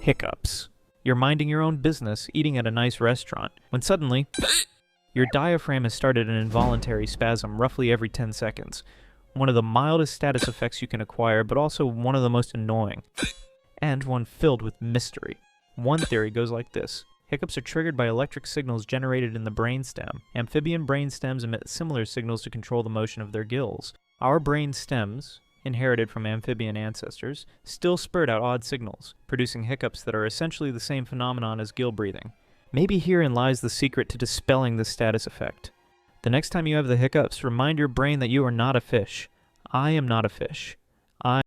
Hiccups. You're minding your own business, eating at a nice restaurant, when suddenly, your diaphragm has started an involuntary spasm roughly every 10 seconds. One of the mildest status effects you can acquire, but also one of the most annoying. And one filled with mystery. One theory goes like this. Hiccups are triggered by electric signals generated in the brainstem. Amphibian brainstems emit similar signals to control the motion of their gills. Our brain stems, inherited from amphibian ancestors, still spurt out odd signals, producing hiccups that are essentially the same phenomenon as gill breathing. Maybe herein lies the secret to dispelling this status effect. The next time you have the hiccups, remind your brain that you are not a fish. I am not a fish.